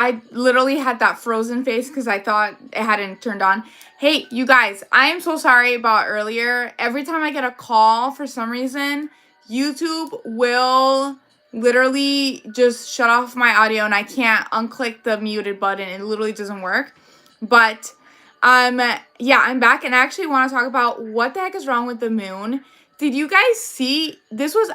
I literally had that frozen face because I thought it hadn't turned on. Hey, you guys, I am so sorry about earlier. Every time I get a call, for some reason, YouTube will literally just shut off my audio and I can't unclick the muted button. It literally doesn't work. But yeah, I'm back and I actually want to talk about what the heck is wrong with the moon. Did you guys see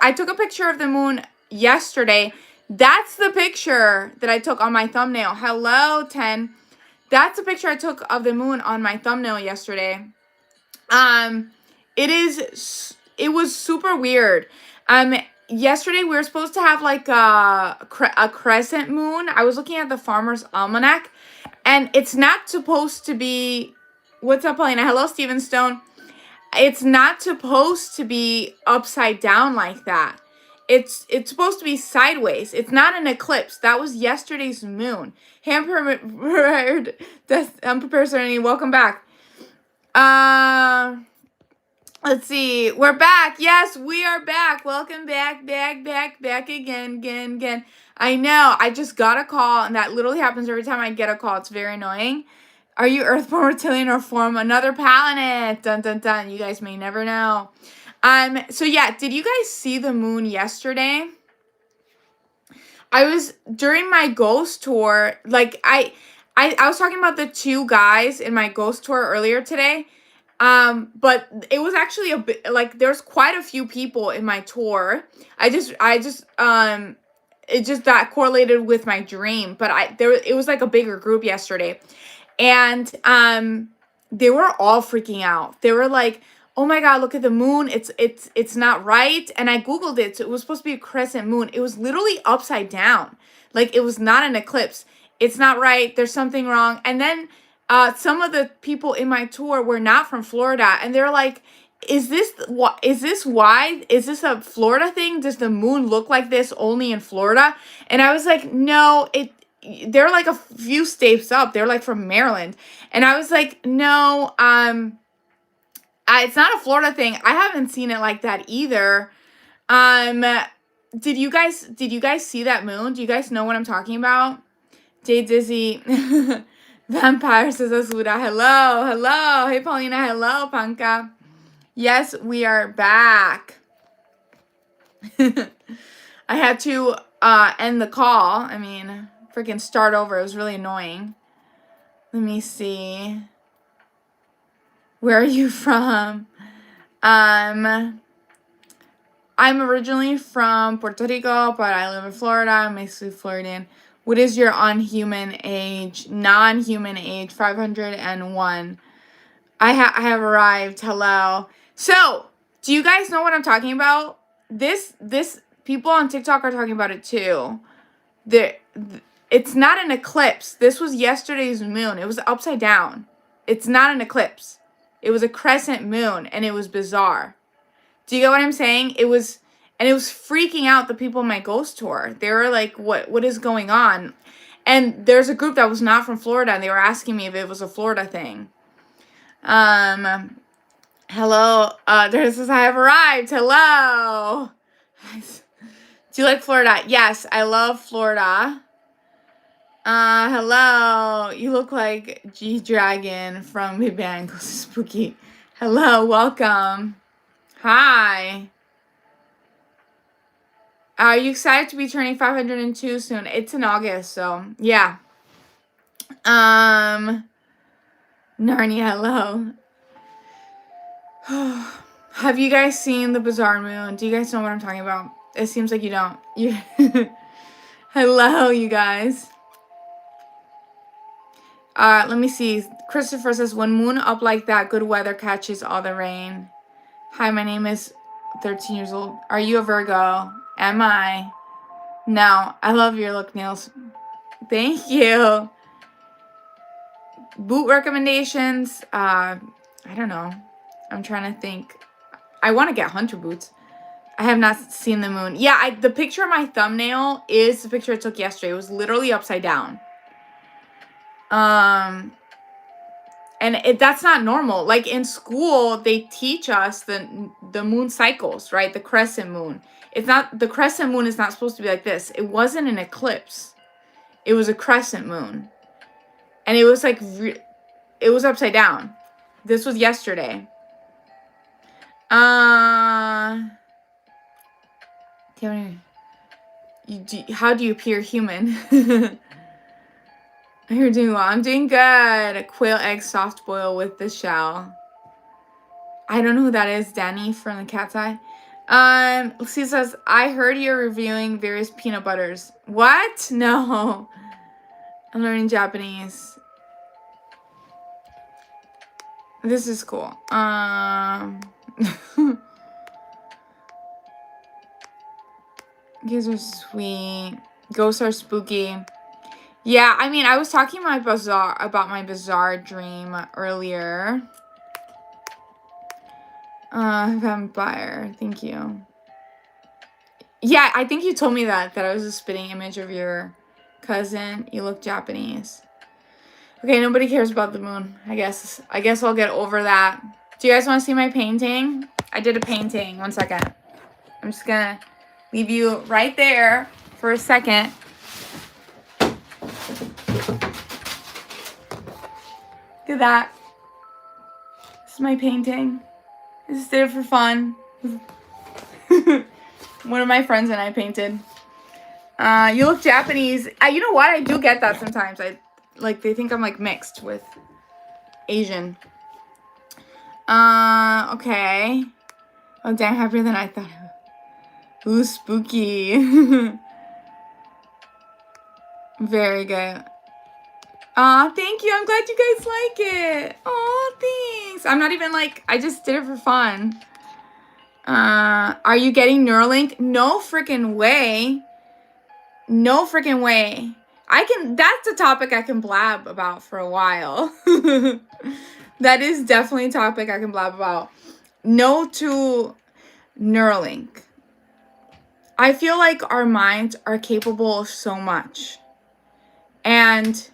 I took a picture of the moon yesterday. That's the picture that I took on my thumbnail. Hello, 10. That's the picture I took of the moon on my thumbnail yesterday. It was super weird. Yesterday we were supposed to have like a crescent moon. I was looking at the Farmer's Almanac, and it's not supposed to be. What's up, Paulina? Hello, Steven Stone. It's not supposed to be upside down like that. It's supposed to be sideways. It's not an eclipse. That was yesterday's moon. Hey, unprepared Serenity, welcome back. Let's see. We're back. Yes, we are back. Welcome back again. I know. I just got a call, and that literally happens every time I get a call. It's very annoying. Are you Earthborn, reptilian, or from another planet? Dun dun dun. You guys may never know. So yeah, did you guys see the moon yesterday? I was during my ghost tour, like I was talking about the two guys in my ghost tour earlier today. But it was actually a bit like there's quite a few people in my tour. It just that correlated with my dream, but it was like a bigger group yesterday. And they were all freaking out. They were like, "Oh my God, look at the moon. It's not right." And I Googled it. So it was supposed to be a crescent moon. It was literally upside down. Like it was not an eclipse. It's not right. There's something wrong. And then some of the people in my tour were not from Florida, and they're like, is this why? Is this a Florida thing? Does the moon look like this only in Florida? And I was like, no, they're like a few states up. They're like from Maryland. And I was like, no, it's not a Florida thing. I haven't seen it like that either. Did you guys see that moon? Do you guys know what I'm talking about? Jay Dizzy. Vampire says Asuda. Hello. Hey, Paulina. Hello, Panka. Yes, we are back. I had to end the call. I mean, freaking start over. It was really annoying. Let me see. Where are you from? I'm originally from Puerto Rico, but I live in Florida. I'm mostly Floridian. What is your non-human age? 501. I have arrived. Hello. So, do you guys know what I'm talking about? This people on TikTok are talking about it too. It's not an eclipse. This was yesterday's moon. It was upside down. It's not an eclipse. It was a crescent moon, and it was bizarre. Do you get what I'm saying? It was freaking out the people in my ghost tour. They were like, what is going on? And there's a group that was not from Florida, and they were asking me if it was a Florida thing. Hello. There says I have arrived. Hello. Do you like Florida? Yes, I love Florida. Hello. You look like G-Dragon from Big Bang. Spooky. Hello, welcome. Hi. Are you excited to be turning 502 soon? It's in August, so yeah. Narnia, hello. Have you guys seen the bizarre moon? Do you guys know what I'm talking about? It seems like you don't. Hello, you guys. Let me see. Christopher says, when moon up like that, good weather catches all the rain. Hi, my name is 13 years old. Are you a Virgo? Am I? No. I love your look, Niels. Thank you. Boot recommendations. I don't know. I'm trying to think. I want to get hunter boots. I have not seen the moon. Yeah, the picture of my thumbnail is the picture I took yesterday. It was literally upside down. And that's not normal. Like in school, they teach us the moon cycles, right? The crescent moon. The crescent moon is not supposed to be like this. It wasn't an eclipse. It was a crescent moon. And it was like, it was upside down. This was yesterday. How do you appear human? You're doing well. I'm doing good. Quail egg soft boil with the shell. I don't know who that is. Danny from the Cat's Eye. Lucy says, I heard you're reviewing various peanut butters. What? No. I'm learning Japanese. This is cool. You guys are sweet. Ghosts are spooky. Yeah, I mean, I was talking about my bizarre dream earlier. Vampire. Thank you. Yeah, I think you told me that I was a spitting image of your cousin. You look Japanese. Okay, nobody cares about the moon. I guess I'll get over that. Do you guys want to see my painting? I did a painting. 1 second. I'm just gonna leave you right there for a second. Look at that. This is my painting. I just did it for fun. One of my friends and I painted. You look Japanese. You know what? I do get that sometimes. They think I'm like mixed with Asian. Okay. Oh, damn, happier than I thought. Ooh, spooky. Very good. Thank you. I'm glad you guys like it. Oh, thanks. I'm not even I just did it for fun. Are you getting Neuralink? No freaking way. No freaking way. That's a topic I can blab about for a while. That is definitely a topic I can blab about. No to Neuralink. I feel like our minds are capable of so much. And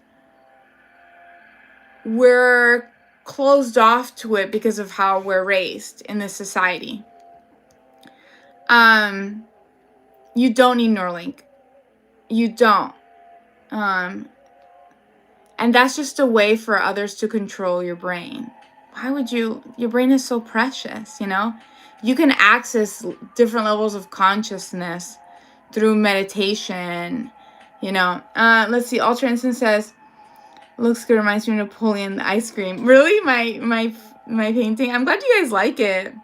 we're closed off to it because of how we're raised in this society. You don't need Neuralink. You don't. And that's just a way for others to control your brain. Why would you? Your brain is so precious, you know? You can access different levels of consciousness through meditation, you know? Let's see. Ultra Instant says, looks good, reminds me of Napoleon, the ice cream. Really? My painting? I'm glad you guys like it.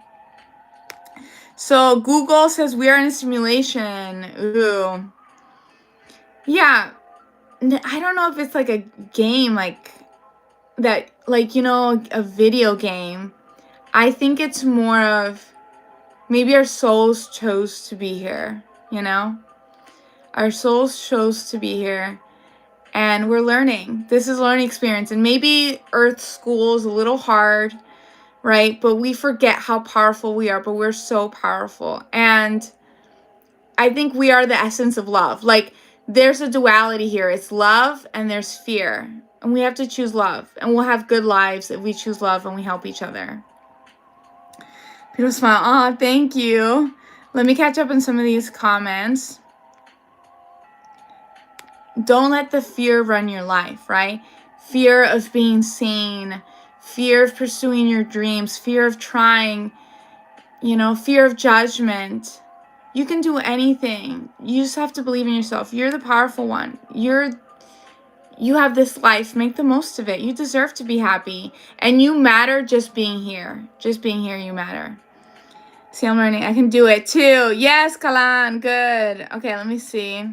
So Google says we are in a simulation. Ooh. Yeah. I don't know if it's like a game that, a video game. I think it's more of maybe our souls chose to be here, you know? Our souls chose to be here. And we're learning. This is a learning experience. And maybe Earth school is a little hard, right? But we forget how powerful we are. But we're so powerful. And I think we are the essence of love. There's a duality here. It's love and there's fear. And we have to choose love. And we'll have good lives if we choose love and we help each other. People smile. Aw, thank you. Let me catch up on some of these comments. Don't let the fear run your life, right? Fear of being seen. Fear of pursuing your dreams. Fear of trying. Fear of judgment. You can do anything. You just have to believe in yourself. You're the powerful one. You have this life. Make the most of it. You deserve to be happy. And you matter just being here. Just being here, you matter. See, I'm learning. I can do it too. Yes, Kalan. Good. Okay, let me see.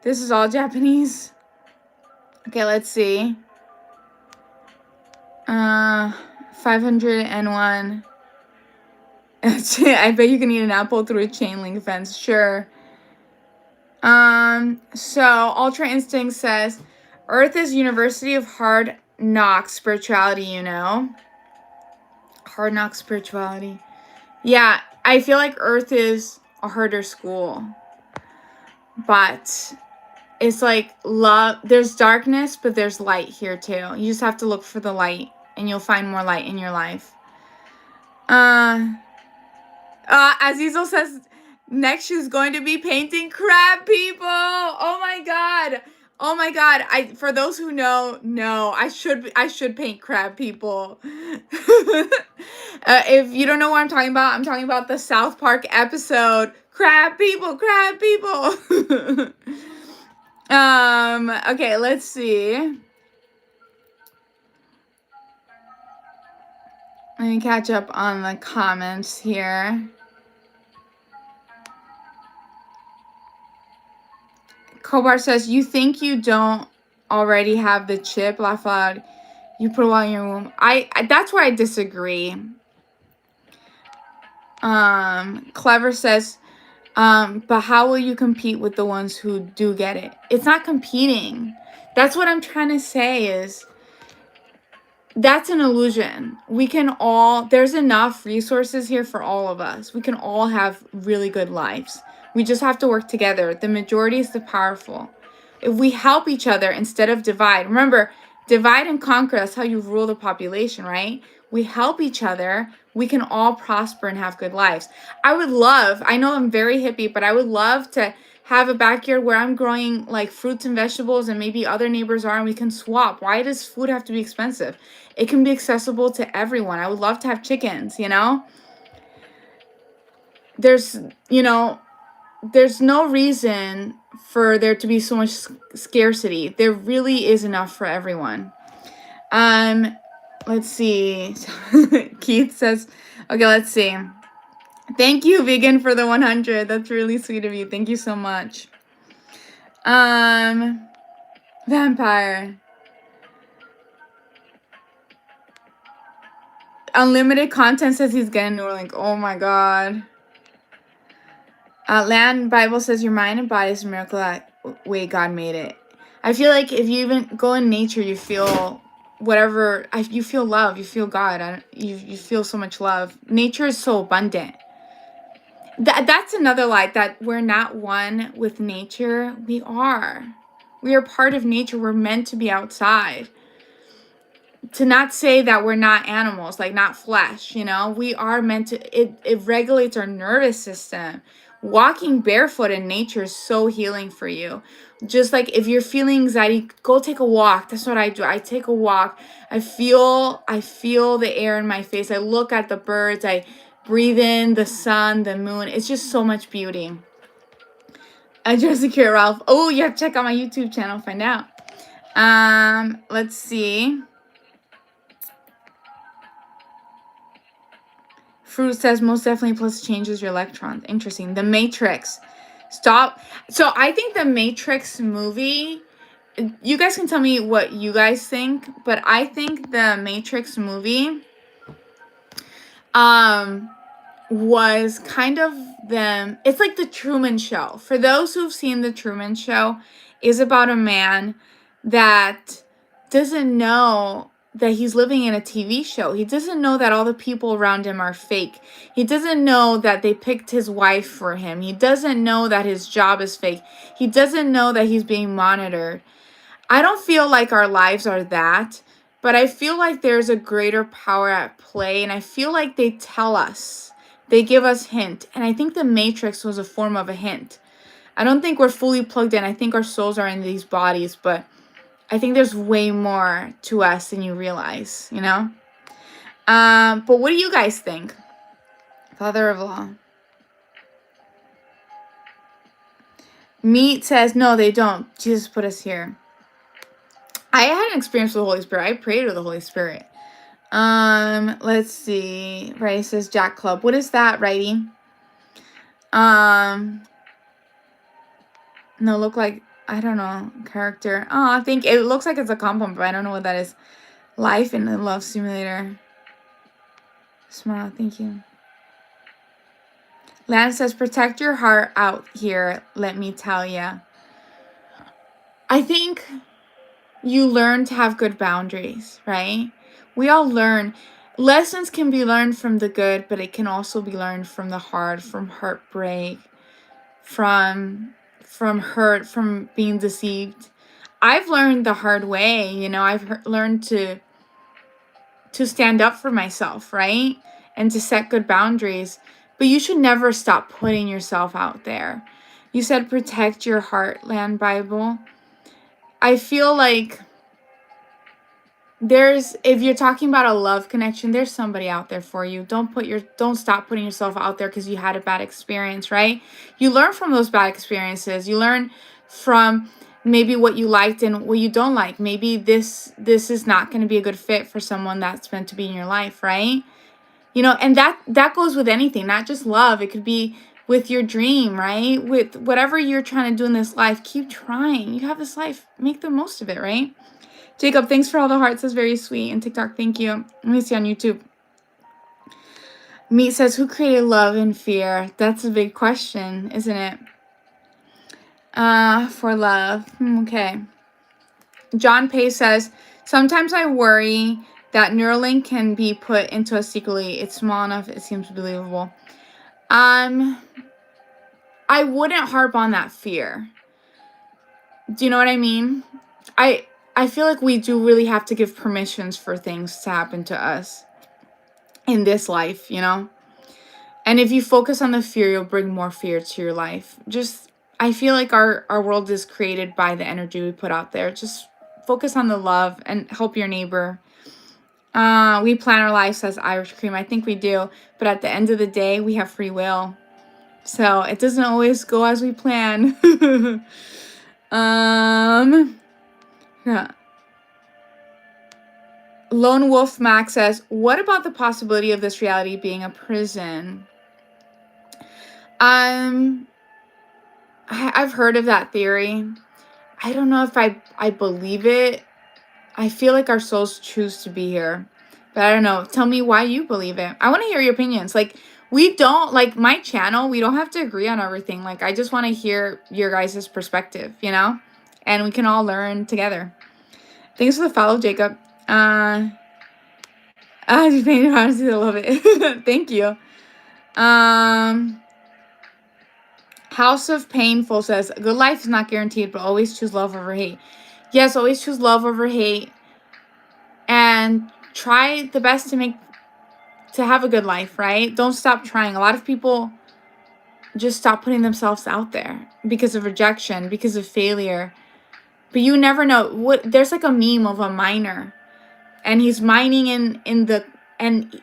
This is all Japanese. Okay, let's see. 501. I bet you can eat an apple through a chain link fence. Sure. So Ultra Instinct says, Earth is University of Hard Knocks spirituality, you know? Hard Knocks spirituality. Yeah, I feel like Earth is a harder school. But it's like love. There's darkness, but there's light here too. You just have to look for the light, and you'll find more light in your life. Azizel says, next she's going to be painting crab people. Oh my God. Oh my God. For those who know, no, I should paint crab people. If you don't know what I'm talking about the South Park episode, crab people, crab people. Okay, let's see. Let me catch up on the comments here. Kobar says, you think you don't already have the chip? Laugh loud. You put it while in your womb. That's where I disagree. Clever says, but how will you compete with the ones who do get it? It's not competing. That's what I'm trying to say is that's an illusion. There's enough resources here for all of us. We can all have really good lives. We just have to work together. The majority is the powerful. If we help each other instead of divide, remember, divide and conquer, that's how you rule the population, right? We help each other, we can all prosper and have good lives. I know I'm very hippie, but I would love to have a backyard where I'm growing like fruits and vegetables and maybe other neighbors are and we can swap. Why does food have to be expensive? It can be accessible to everyone. I would love to have chickens, you know? There's no reason for there to be so much scarcity. There really is enough for everyone. Let's see. Keith says, okay, let's see. Thank you, Vegan, for the 100. That's really sweet of you. Thank you so much. Vampire. Unlimited content says he's getting Neuralink. Oh my God. Land Bible says your mind and body is a miracle that way God made it. I feel like if you even go in nature, you feel you feel love, you feel God. You feel so much love. Nature is so abundant. That's another lie, that we're not one with nature. We are. We are part of nature. We're meant to be outside. To not say that we're not animals, like not flesh, we are meant to, it regulates our nervous system. Walking barefoot in nature is so healing for you. Just like if you're feeling anxiety, go take a walk. That's what I do. I take a walk. I feel the air in my face. I look at the birds. I breathe in the sun, the moon. It's just so much beauty. I just secure Ralph. Oh, you have to check out my YouTube channel, find out. Let's see. Fruit says most definitely plus changes your electrons. Interesting. The Matrix. Stop. So I think the Matrix movie, you guys can tell me what you guys think, but I think the Matrix movie was kind of it's like the Truman Show. For those who've seen the Truman Show, is about a man that doesn't know that he's living in a TV show. He doesn't know that all the people around him are fake. He doesn't know that they picked his wife for him. He doesn't know that his job is fake. He doesn't know that he's being monitored. I don't feel like our lives are that, but I feel like there's a greater power at play, and I feel like they tell us. They give us hint, and I think the Matrix was a form of a hint. I don't think we're fully plugged in. I think our souls are in these bodies, but I think there's way more to us than you realize, But what do you guys think? Father of Law. Meat says, no, they don't. Jesus put us here. I had an experience with the Holy Spirit. I prayed with the Holy Spirit. Let's see. Righty says Jack Club. What is that, Righty? No, look like, I don't know, character. Oh, I think it looks like it's a compliment, but I don't know what that is. Life in the Love Simulator. Smile, thank you. Lance says, protect your heart out here, let me tell ya. I think you learn to have good boundaries, right? We all learn. Lessons can be learned from the good, but it can also be learned from the hard, from heartbreak, from hurt, from being deceived. I've learned the hard way, I've learned to stand up for myself, right? And to set good boundaries. But you should never stop putting yourself out there. You said protect your heart, Land Bible. I feel like if you're talking about a love connection, there's somebody out there for you. Don't stop putting yourself out there because you had a bad experience, right? You learn from those bad experiences. You learn from maybe what you liked and what you don't like. Maybe this is not going to be a good fit for someone that's meant to be in your life, right? And that goes with anything, not just love. It could be with your dream, right? With whatever you're trying to do in this life, keep trying. You have this life, make the most of it, right? Jacob, thanks for all the hearts. That's very sweet. And TikTok, thank you. Let me see on YouTube. Meat says, who created love and fear? That's a big question, isn't it? For love. Okay. John Pay says, sometimes I worry that Neuralink can be put into us secretly. It's small enough. It seems believable. I wouldn't harp on that fear. Do you know what I mean? I feel like we do really have to give permissions for things to happen to us in this life, And if you focus on the fear, you'll bring more fear to your life. I feel like our world is created by the energy we put out there. Just focus on the love and help your neighbor. We plan our lives, says Irish Cream. I think we do. But at the end of the day, we have free will. So it doesn't always go as we plan. Yeah. Lone Wolf Max says, what about the possibility of this reality being a prison? I've heard of that theory. I don't know if I believe it. I feel like our souls choose to be here. But I don't know. Tell me why you believe it. I want to hear your opinions. We don't, my channel, we don't have to agree on everything. I just want to hear your guys' perspective, And we can all learn together. Thanks for the follow, Jacob. I just painted honestly, I love it. Thank you. House of Painful says, good life is not guaranteed, but always choose love over hate. Yes, always choose love over hate. And try the best to have a good life, right? Don't stop trying. A lot of people just stop putting themselves out there because of rejection, because of failure. But you never know. There's a meme of a miner, and he's mining and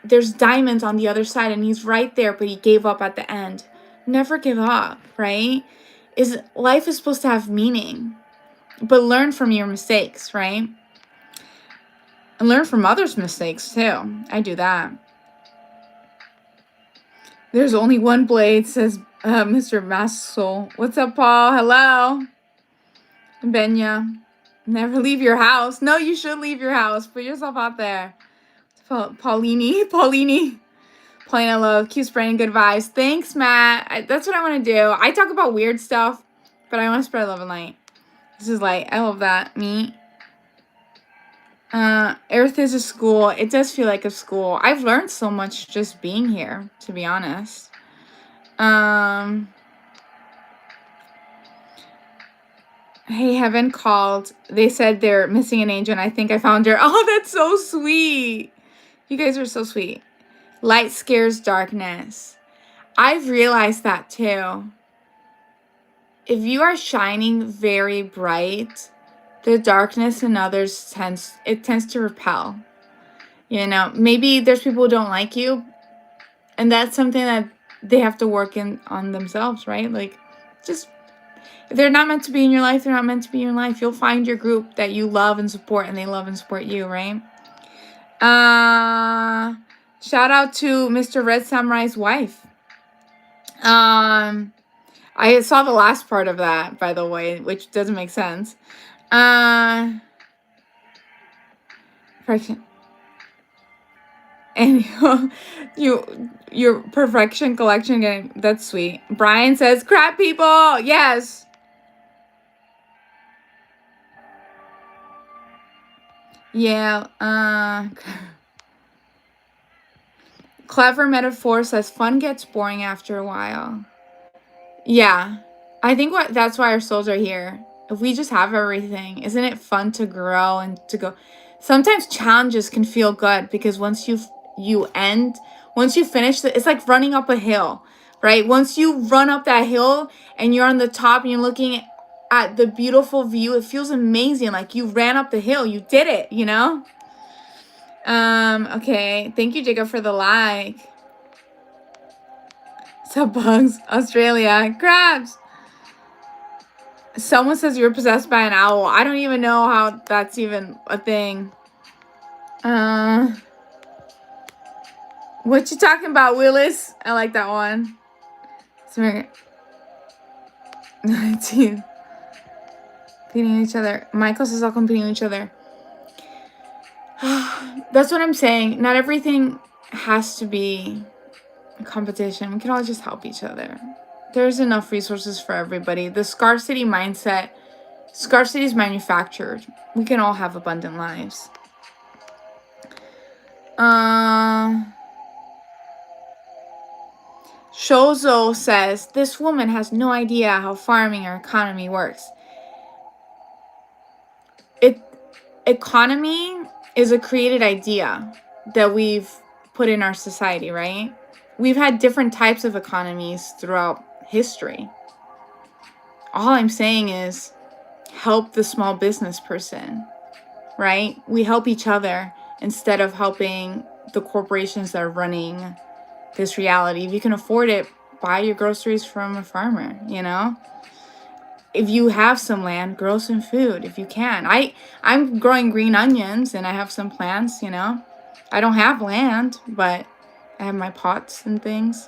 there's diamonds on the other side, and he's right there, but he gave up at the end. Never give up, right? Life is supposed to have meaning, but learn from your mistakes, right? And learn from others' mistakes too. I do that. There's only one blade, says Mr. Maskell. What's up, Paul? Hello. Benya. Never leave your house. No, you should leave your house. Put yourself out there. Paulina Love. Keep spreading good vibes. Thanks, Matt. That's what I want to do. I talk about weird stuff, but I want to spread love and light. This is light. I love that. Me. Earth is a school. It does feel like a school. I've learned so much just being here, to be honest. Hey, Heaven called. They said they're missing an angel, and I think I found her. Oh, that's so sweet. You guys are so sweet. Light scares darkness. I've realized that too. If you are shining very bright, the darkness in others tends to repel. Maybe there's people who don't like you, and that's something that they have to work on themselves, right? Just if they're not meant to be in your life, they're not meant to be in your life. You'll find your group that you love and support, and they love and support you, right? Shout out to Mr. Red Samurai's wife. I saw the last part of that, by the way, which doesn't make sense. Perfection. And your perfection collection game. That's sweet. Brian says, crap people. Yes. Yeah. Clever Metaphor says, fun gets boring after a while. Yeah. I think that's why our souls are here. If we just have everything, isn't it fun to grow and to go? Sometimes challenges can feel good because once you finish it's like running up a hill, right? Once you run up that hill and you're on the top and you're looking at the beautiful view. It feels amazing. Like you ran up the hill. You did it, you know? Okay. Thank you, Jacob, for the like. Sup, bugs? Australia. Crabs. Someone says you're possessed by an owl. I don't even know how that's even a thing. What you talking about, Willis? I like that one. 19. Competing each other. Michael says all competing each other. That's what I'm saying. Not everything has to be a competition. We can all just help each other. There's enough resources for everybody. The scarcity mindset, scarcity is manufactured. We can all have abundant lives. Shozo says, this woman has no idea how farming or economy works. Economy is a created idea that we've put in our society, right? We've had different types of economies throughout history. All I'm saying is help the small business person, right? We help each other instead of helping the corporations that are running this reality. If you can afford it, buy your groceries from a farmer, you know? If you have some land, grow some food if you can. I'm growing green onions and I have some plants, you know. I don't have land, but I have my pots and things.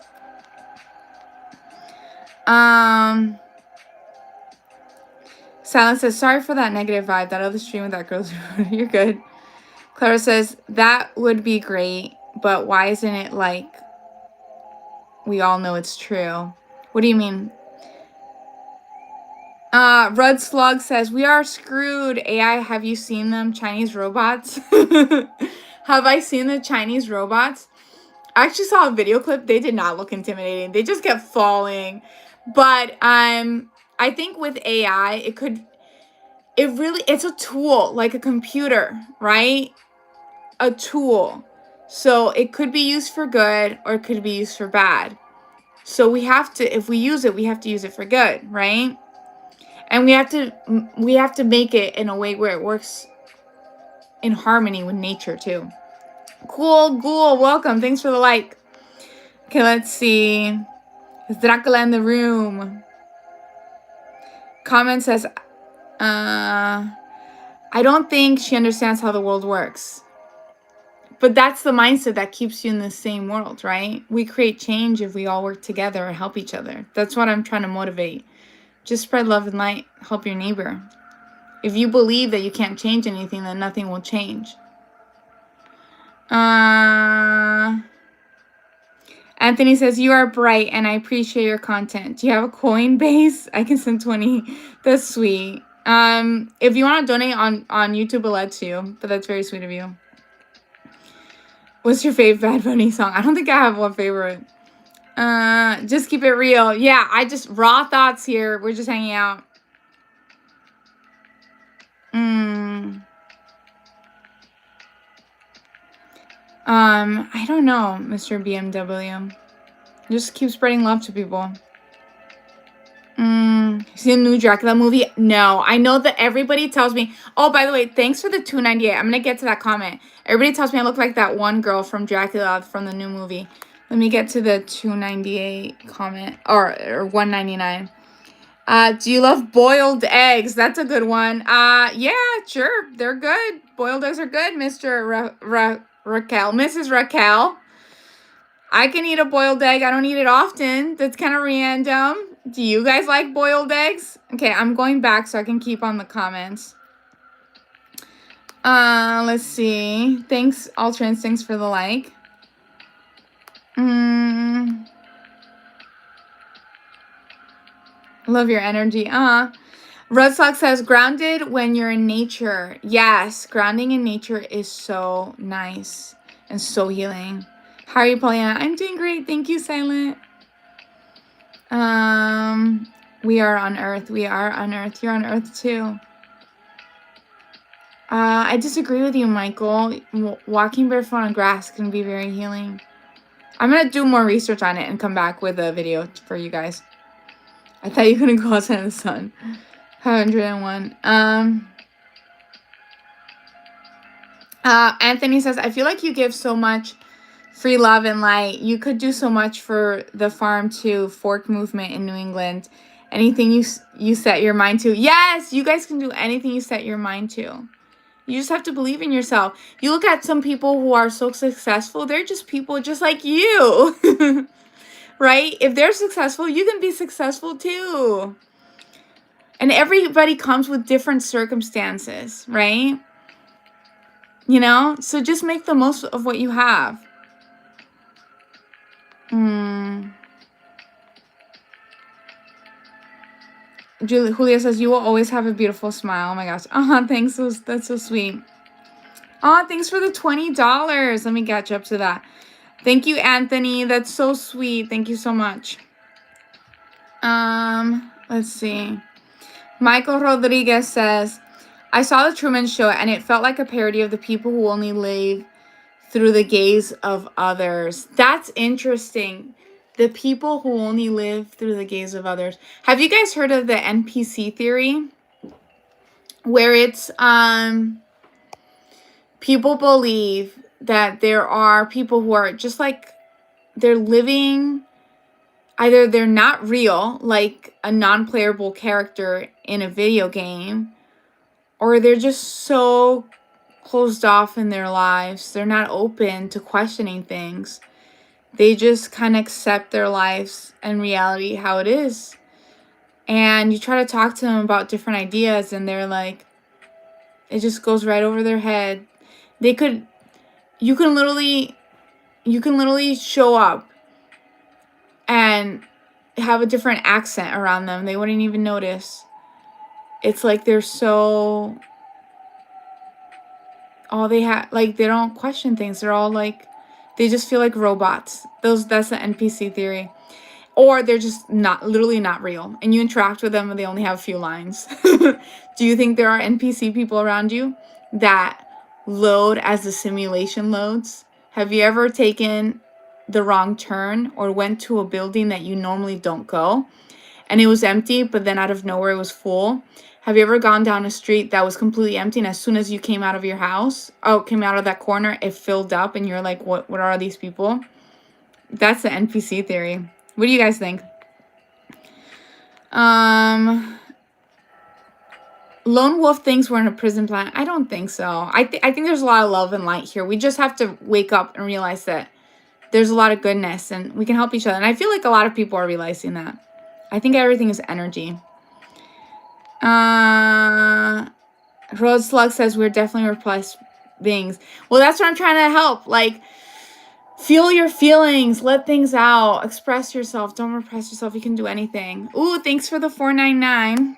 Silence says, sorry for that negative vibe. That other stream with that girl's you're good. Clara says, that would be great, but why isn't it like we all know it's true? What do you mean? Rud Slug says, we are screwed. AI, have you seen them? Chinese robots? Have I seen the Chinese robots? I actually saw a video clip. They did not look intimidating. They just kept falling. But I think with AI, it's a tool, like a computer, right? A tool. So it could be used for good or it could be used for bad. So we have to, if we use it, we have to use it for good, right? And we have to make it in a way where it works in harmony with nature too. Cool, Ghoul, welcome. Thanks for the like. Okay, let's see. Is Dracula in the room? Comment says, I don't think she understands how the world works. But that's the mindset that keeps you in the same world, right? We create change if we all work together and help each other. That's what I'm trying to motivate. Just spread love and light. Help your neighbor. If you believe that you can't change anything, then nothing will change. Anthony says, you are bright and I appreciate your content. Do you have a Coinbase? I can send 20. That's sweet. If you want to donate on YouTube, it lets you. But that's very sweet of you. What's your favorite Bad Bunny song? I don't think I have one favorite. Just keep it real. Yeah, raw thoughts here. We're just hanging out. I don't know, Mr. BMW. Just keep spreading love to people. See the new Dracula movie? No, I know that everybody tells me. Oh, by the way, thanks for the $2.98. I'm gonna get to that comment. Everybody tells me I look like that one girl from Dracula from the new movie. Let me get to the $2.98 comment or $1.99. Do you love boiled eggs? That's a good one. Yeah, sure, they're good. Boiled eggs are good, Mr. Raquel, Mrs. Raquel. I can eat a boiled egg. I don't eat it often. That's kind of random. Do you guys like boiled eggs? Okay, I'm going back so I can keep on the comments. Let's see. Thanks, Ultra Instincts, for the like. Love your energy. Red Sox says, grounded when you're in nature. Yes, grounding in nature is so nice and so healing. How are you, Pollyanna? I'm doing great. Thank you, Silent. We are on Earth. We are on Earth. You're on Earth too. I disagree with you, Michael. Walking barefoot on grass can be very healing. I'm going to do more research on it and come back with a video for you guys. I thought you couldn't go outside in the sun. 101. Anthony says, I feel like you give so much free love and light. You could do so much for the farm to fork movement in New England. Anything you set your mind to. Yes, you guys can do anything you set your mind to. You just have to believe in yourself. You look at some people who are so successful. They're just people just like you. Right? If they're successful, you can be successful too. And everybody comes with different circumstances, right? You know? So just make the most of what you have. Julia says, you will always have a beautiful smile. Oh my gosh. Thanks. That's so sweet. Thanks for the $20. Let me catch up to that. Thank you, Anthony. That's so sweet. Thank you so much. Let's see. Michael Rodriguez says, I saw the Truman Show and it felt like a parody of the people who only live through the gaze of others. That's interesting. The people who only live through the gaze of others. Have you guys heard of the NPC theory? Where it's, people believe that there are people who are just like, they're living, either they're not real, like a non-playable character in a video game, or they're just so closed off in their lives. They're not open to questioning things. They just kind of accept their lives and reality how it is. And you try to talk to them about different ideas and they're like, it just goes right over their head. You can literally show up and have a different accent around them. They wouldn't even notice. It's like they're so, all they have, like, they don't question things. They're all like, they just feel like robots. That's the NPC theory. Or they're just literally not real. And you interact with them and they only have a few lines. Do you think there are NPC people around you that load as the simulation loads? Have you ever taken the wrong turn or went to a building that you normally don't go and it was empty, but then out of nowhere it was full? Have you ever gone down a street that was completely empty and as soon as you came out of your house, came out of that corner, it filled up and you're like, what are these people? That's the NPC theory. What do you guys think? Lone Wolf thinks we're in a prison planet. I don't think so. I think there's a lot of love and light here. We just have to wake up and realize that there's a lot of goodness and we can help each other. And I feel like a lot of people are realizing that. I think everything is energy. Road Slug says we're definitely repressed beings. Well, that's what I'm trying to help. Like, feel your feelings. Let things out. Express yourself. Don't repress yourself. You can do anything. Ooh, thanks for the $4.99.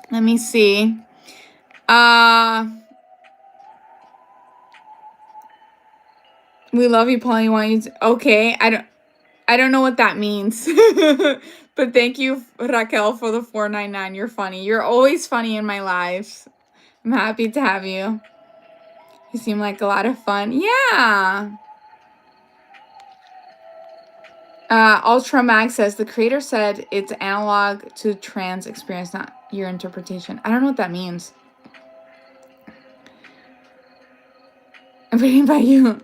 Let me see. We love you, Polly. Okay, I don't know what that means. But thank you, Raquel, for the $4.99. You're funny. You're always funny in my lives. I'm happy to have you. You seem like a lot of fun. Yeah. Ultra Mag says the creator said it's analog to trans experience, not your interpretation. I don't know what that means. I'm reading by you.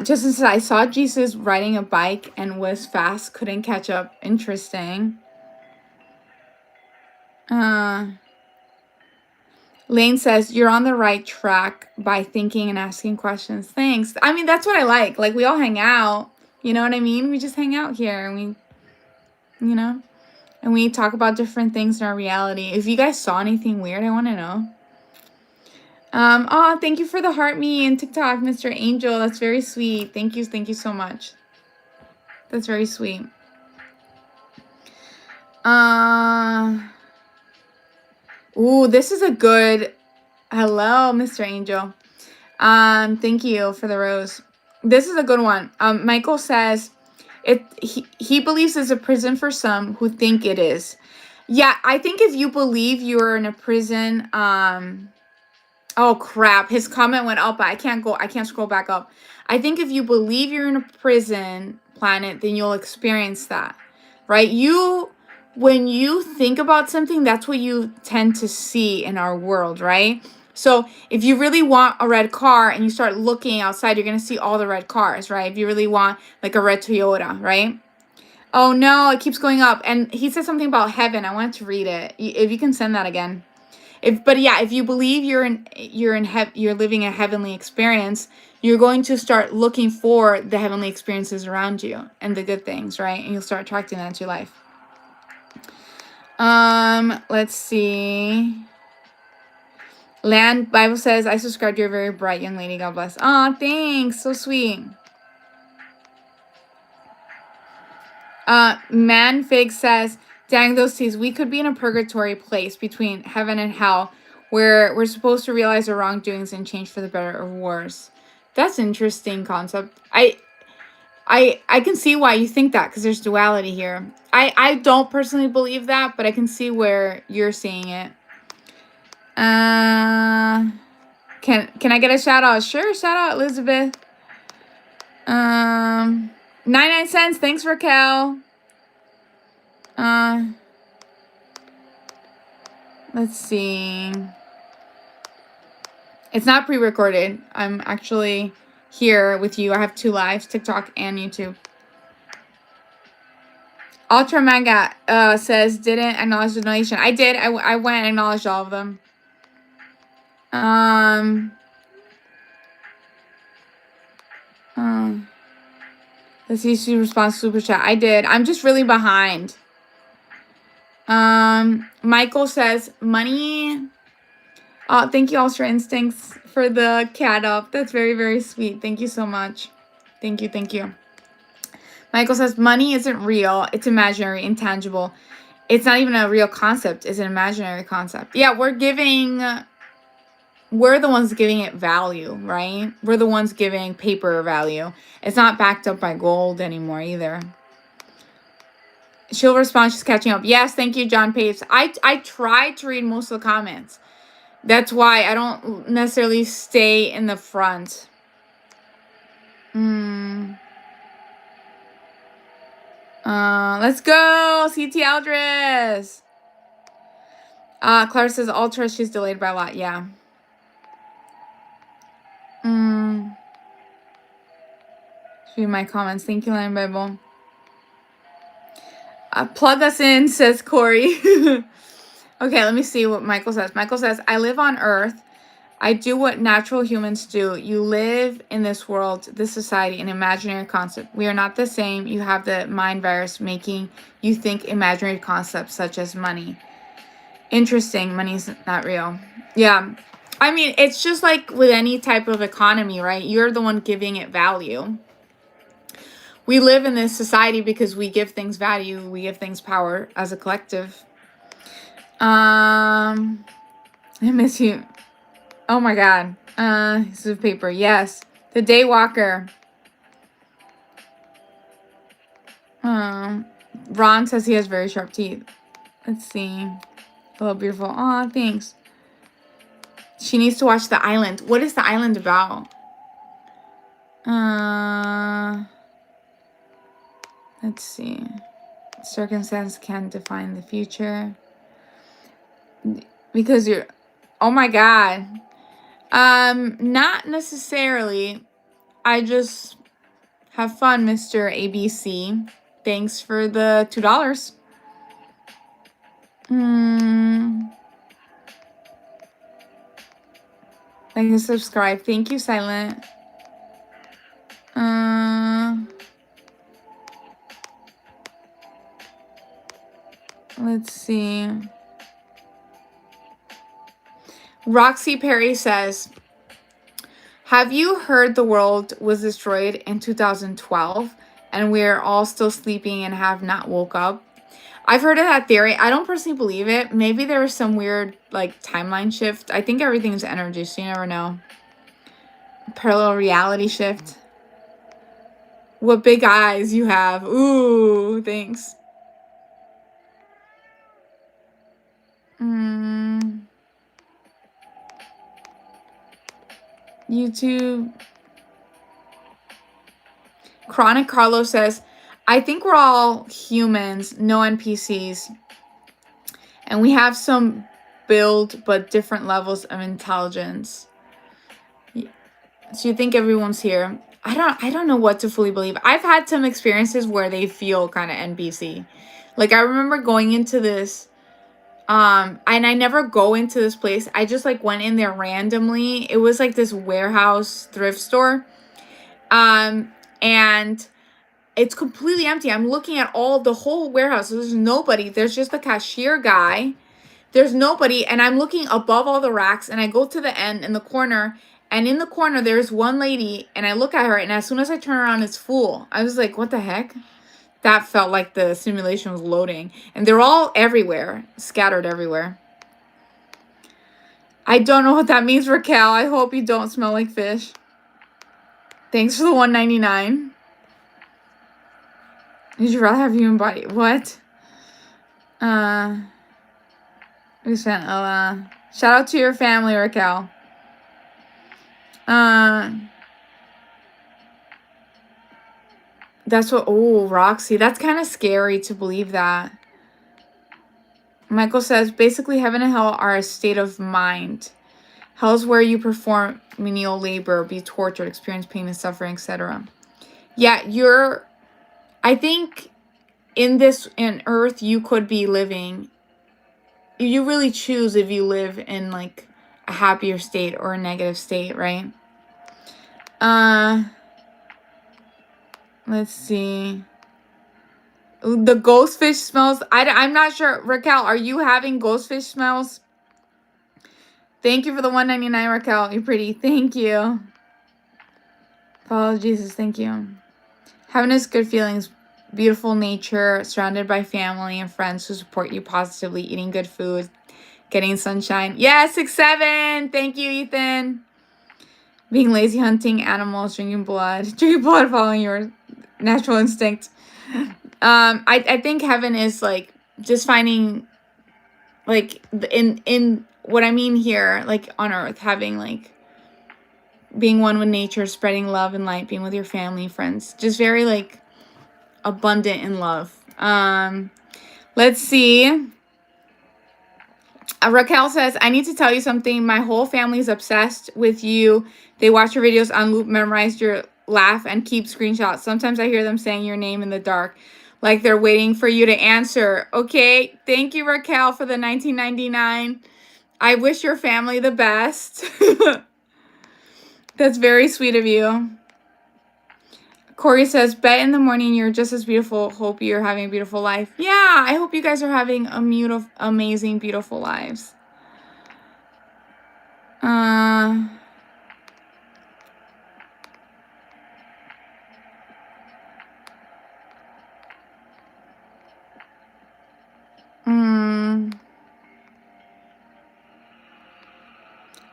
Justin said I saw Jesus riding a bike and was fast, couldn't catch up. Interesting. Lane says you're on the right track by thinking and asking questions. Thanks. I mean, that's what I like. Like, we all hang out. You know what I mean? We just hang out here and and we talk about different things in our reality. If you guys saw anything weird, I want to know. Thank you for the heart me and TikTok, Mr. Angel. That's very sweet. Thank you so much. That's very sweet. Ooh, this is a good. Hello, Mr. Angel. Thank you for the rose. This is a good one. Michael says he believes it's a prison for some who think it is. Yeah, I think if you believe you're in a prison, oh crap, his comment went up, but I can't scroll back up. I think if you believe you're in a prison planet, then you'll experience that. Right? You when you think about something, that's what you tend to see in our world, right? So if you really want a red car and you start looking outside, you're going to see all the red cars, right? If you really want like a red Toyota, right? Oh no, it keeps going up. And he said something about heaven. I wanted to read it. If you can send that again. But yeah, if you believe you're living a heavenly experience, you're going to start looking for the heavenly experiences around you and the good things, right? And you'll start attracting that into your life. Let's see. Land Bible says, I subscribe. You're a very bright young lady. God bless. Oh, thanks. So sweet. Manfig says, dang those seas. We could be in a purgatory place between heaven and hell where we're supposed to realize our wrongdoings and change for the better or worse. That's an interesting concept. I can see why you think that because there's duality here. I don't personally believe that, but I can see where you're seeing it. Can I get a shout out? Sure, shout out Elizabeth. 99 cents. Thanks, Raquel. Let's see. It's not pre-recorded. I'm actually here with you. I have 2 lives, TikTok and YouTube. Ultra Manga says, didn't acknowledge the donation. I did. I went and acknowledged all of them. Let's see, she responds super chat. I did. I'm just really behind. Michael says, money. Oh, thank you, Ultra Instincts, for the cat up. That's very, very sweet. Thank you so much. Thank you, thank you. Michael says, money isn't real. It's imaginary, intangible. It's not even a real concept. It's an imaginary concept. Yeah, we're the ones giving it value, right? We're the ones giving paper value. It's not backed up by gold anymore either. She'll respond, she's catching up. Yes, thank you, John Papes. I tried to read most of the comments. That's why I don't necessarily stay in the front. Let's go, CT Aldris. Clara says, Ultra, she's delayed by a lot. Yeah. Read my comments. Thank you, Lion Bible. Plug us in, says Corey. Okay, let me see what Michael says. Michael says, I live on Earth. I do what natural humans do. You live in this world, this society, an imaginary concept. We are not the same. You have the mind virus making you think imaginary concepts such as money. Interesting. Money's not real. Yeah. I mean, it's just like with any type of economy, right? You're the one giving it value. We live in this society because we give things value. We give things power as a collective. I miss you. Oh my God. This is paper. Yes. The Daywalker. Ron says he has very sharp teeth. Let's see. Hello, beautiful. Aw, thanks. She needs to watch The Island. What is The Island about? Let's see. Circumstance can define the future. Because you're... Oh my God. Not necessarily. I just have fun, Mr. ABC. Thanks for the $2. Like and subscribe. Thank you, Silent. Let's see. Roxy Perry says, have you heard the world was destroyed in 2012 and we're all still sleeping and have not woke up? I've heard of that theory. I don't personally believe it. Maybe there was some weird like timeline shift. I think everything's energy, so you never know. Parallel reality shift. What big eyes you have. Ooh, thanks. YouTube. Chronic Carlos says, I think we're all humans, no NPCs. And we have some build but different levels of intelligence. So you think everyone's here. I don't know what to fully believe. I've had some experiences where they feel kind of NPC. Like I remember going into this and I never go into this place. I just like went in there randomly. It was like this warehouse thrift store. And it's completely empty. I'm looking at the whole warehouse. There's nobody. There's just the cashier guy. There's nobody. And I'm looking above all the racks. And I go to the end in the corner. And in the corner, there's one lady. And I look at her. And as soon as I turn around, it's full. I was like, what the heck? That felt like the simulation was loading. And they're all everywhere. Scattered everywhere. I don't know what that means, Raquel. I hope you don't smell like fish. Thanks for the $1.99. Would you rather have human body? What? We spent shout out to your family, Raquel. That's what. Oh, Roxy, that's kind of scary to believe that. Michael says basically heaven and hell are a state of mind. Hell is where you perform menial labor, be tortured, experience pain and suffering, etc. Yeah, I think in Earth you could be living. You really choose if you live in like a happier state or a negative state, right? Let's see. The ghost fish smells. I'm not sure. Raquel, are you having ghost fish smells? Thank you for the $1.99, Raquel. You're pretty. Thank you. Follow Jesus. Thank you. Heaven is good feelings. Beautiful nature, surrounded by family and friends who support you positively, eating good food, getting sunshine. Yes, 6-7. Thank you, Ethan. Being lazy, hunting animals, drinking blood, following your natural instinct. I think heaven is like just finding, like in what I mean here, like on earth, having like being one with nature, spreading love and light, being with your family, friends, just very like abundant in love. Let's see. Raquel says, I need to tell you something. My whole family is obsessed with you. They watch your videos on loop, memorize your laugh, and keep screenshots. Sometimes I hear them saying your name in the dark, like they're waiting for you to answer. Okay, thank you, Raquel, for the $19.99. I wish your family the best. That's very sweet of you. Corey says, bet in the morning you're just as beautiful. Hope you're having a beautiful life. Yeah, I hope you guys are having amazing, beautiful lives.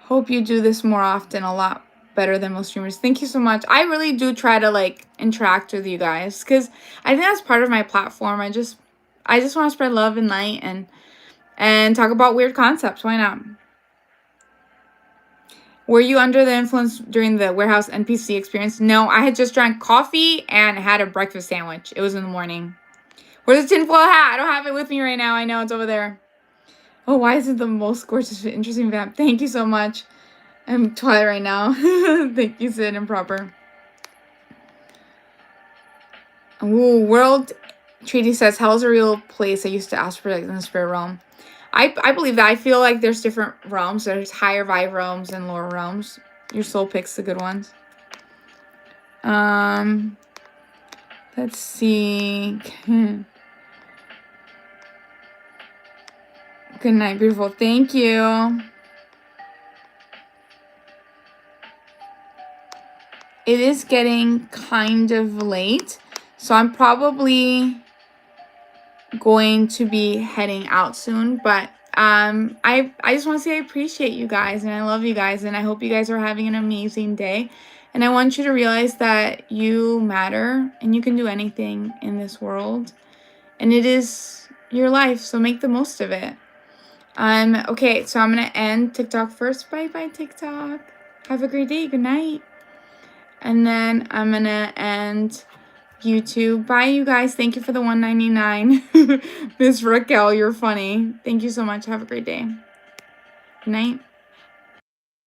Hope you do this more often, a lot better than most streamers. Thank you so much. I really do try to like interact with you guys because I think that's part of my platform. I just want to spread love and light and talk about weird concepts. Why not? Were you under the influence during the warehouse NPC experience? No, I had just drank coffee and had a breakfast sandwich. It was in the morning. Where's the tinfoil hat? I don't have it with me right now. I know it's over there. Oh, why is it the most gorgeous, interesting vamp? Thank you so much. I'm Twilight right now. Thank you, Sid. Improper. Ooh, World Treaty says, hell's a real place. I used to ask for in the spirit realm. I believe that. I feel like there's different realms. There's higher vibe realms and lower realms. Your soul picks the good ones. Let's see. Good night, beautiful. Thank you. It is getting kind of late, so I'm probably going to be heading out soon, but I just want to say I appreciate you guys and I love you guys and I hope you guys are having an amazing day, and I want you to realize that you matter and you can do anything in this world, and it is your life, so make the most of it. Okay, so I'm gonna end TikTok first. Bye bye, TikTok. Have a great day. Good night. And then I'm gonna end You too. Bye, you guys. Thank you for the $1.99. Miss Raquel, you're funny. Thank you so much. Have a great day. Good night.